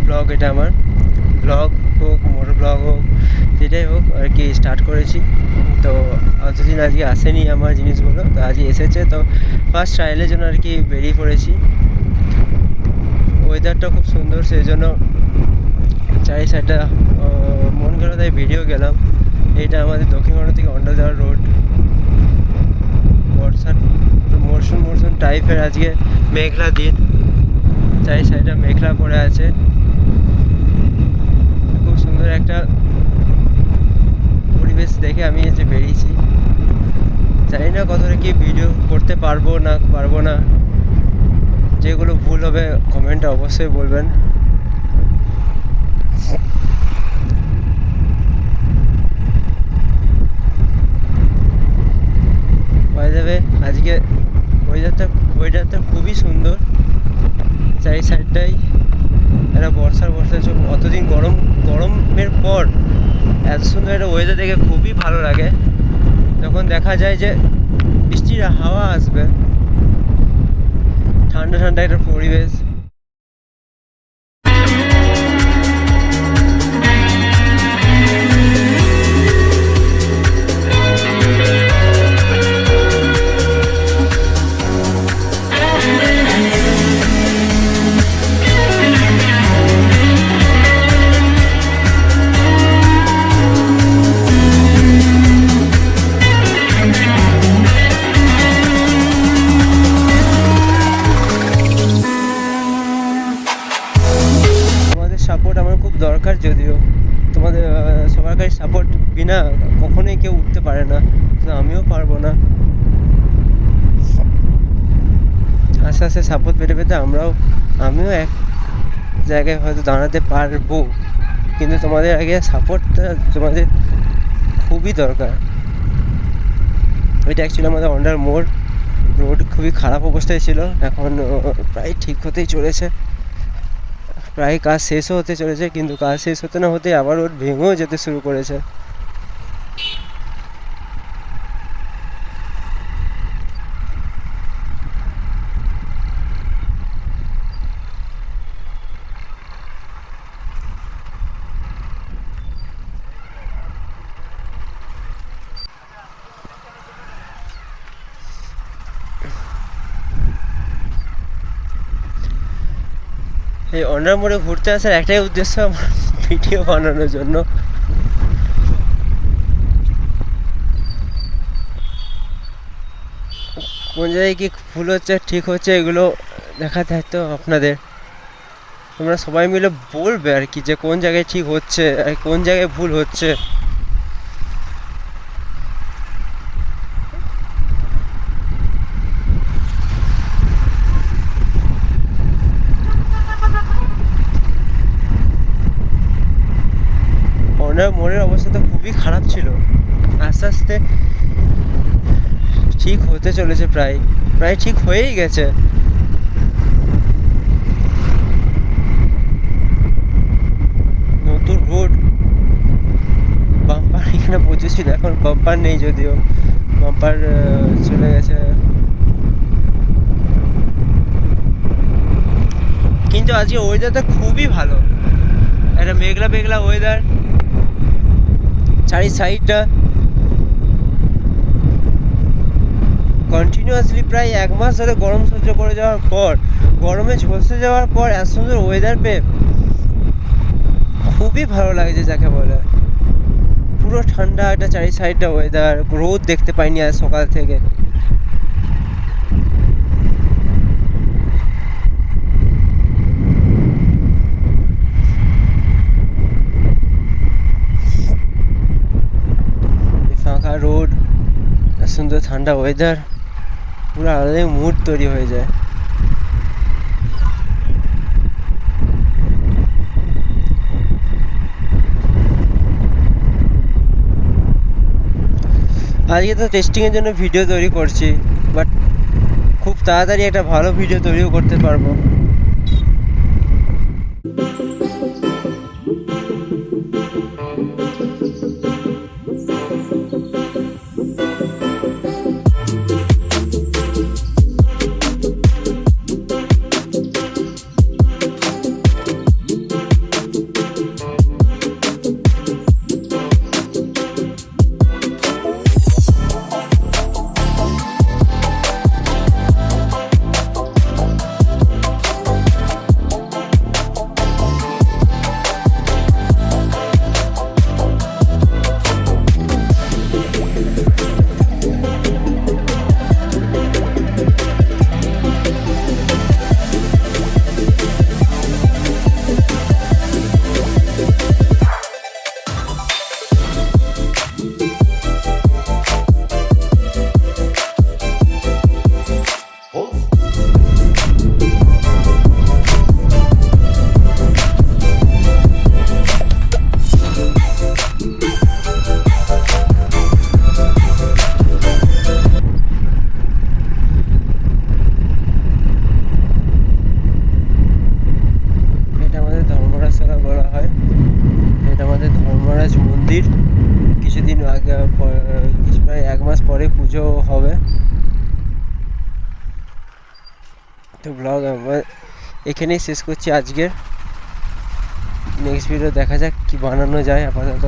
Blog, এটা আমার blog হোক, মোটর ব্লগ হোক, যেটাই হোক আর কি স্টার্ট করেছি। তো অতদিন আজকে আসেনি আমার জিনিসগুলো, তো আজকে এসেছে। তো ফার্স্ট ট্রায়ালের জন্য আর কি বেরিয়ে পড়েছি। ওয়েদারটা খুব সুন্দর, সেই জন্য চারি সাইডটা মন গেল, তাই ভিডিও গেলাম। এটা আমাদের দক্ষিণবঙ্গ থেকে অন্ডা যাওয়ার রোড। বর্ষার মরশুম মরশুম টাইপের আজকে মেঘলা দিন, চারি সাইডটা মেঘলা পড়ে আছে। খুব সুন্দর একটা পরিবেশ দেখে আমি যে বেরিয়েছি। জানি না কতটা কি ভিডিও করতে পারবো না, যেগুলো ভুল হবে কমেন্টে অবশ্যই বলবেন। হয়ে যাবে। আজকে ওয়েদারটা খুবই সুন্দর, চারি সাইডটাই একটা বর্ষার অতদিন গরমের পর এত সুন্দর একটা ওয়েদার দেখে খুবই ভালো লাগে। যখন দেখা যায় যে বৃষ্টির হাওয়া আসবে, ঠান্ডা ঠান্ডা একটা পরিবেশ। সাপোর্ট আমার খুব দরকার, যদিও তোমাদের সবার কাছে সাপোর্ট বিনা কখনোই কেউ উঠতে পারে না, তো আমিও পারবো না। আস্তে আস্তে সাপোর্ট পেতে পেতে আমিও এক জায়গায় হয়তো দাঁড়াতে পারবো, কিন্তু তোমাদের আগে সাপোর্টটা তোমাদের খুবই দরকার। ওইটা অ্যাকচুয়ালি আমাদের অন্ডার মোড় রোড খুবই খারাপ অবস্থায় ছিল, এখন প্রায় ঠিক হতেই চলেছে, প্রায় কাজ শেষও হতে চলেছে। কিন্তু কাজ শেষ হতে না হতে আবার রোড ভেঙেও যেতে শুরু করেছে। এই অন্ডার মোড়ে ঘুরতে আসার একটাই উদ্দেশ্য, আমার ভিডিও বানানোর জন্য। কোন জায়গায় কি ভুল হচ্ছে ঠিক হচ্ছে এগুলো দেখার দায়িত্ব আপনাদের। তোমরা সবাই মিলে বলবে আর কি যে কোন জায়গায় ঠিক হচ্ছে আর কোন জায়গায় ভুল হচ্ছে। মোড়ের অবস্থা তো খুবই খারাপ ছিল, আস্তে আস্তে ঠিক হতে চলেছে, প্রায় ঠিক হয়েই গেছে। নতুন রোড, বাম্পার এখানে প্রচুর ছিল, এখন বাম্পার নেই, যদিও বাম্পার চলে গেছে। কিন্তু আজকে ওয়েদারটা খুবই ভালো, একটা মেঘলা মেঘলা ওয়েদার, চারি সাইডটা কন্টিনিউয়াসলি প্রায় 1 মাস ধরে গরম সহ্য করে যাওয়ার পর, গরমে ঝলসে যাওয়ার পর এত সুন্দর ওয়েদার পেয়ে খুবই ভালো লাগছে, যাকে বলে। পুরো ঠান্ডা একটা চারি সাইডটা ওয়েদার, রোদ দেখতে পাইনি আজ সকাল থেকে। ফাঁকা রোড, সুন্দর ঠান্ডা ওয়েদার, পুরো আলাদাই মুড তৈরি হয়ে যায়। আজকে তো টেস্টিংয়ের জন্য ভিডিও তৈরি করছি, বাট খুব তাড়াতাড়ি একটা ভালো ভিডিও তৈরিও করতে পারবো। মহারাজ মন্দির। কিছুদিন আগে প্রায় 1 মাস পরে পুজো হবে। তো ব্লগ আমার এখানেই শেষ করছি আজকের। নেক্সট ভিডিও দেখা যাক কি বানানো যায়। আপাতত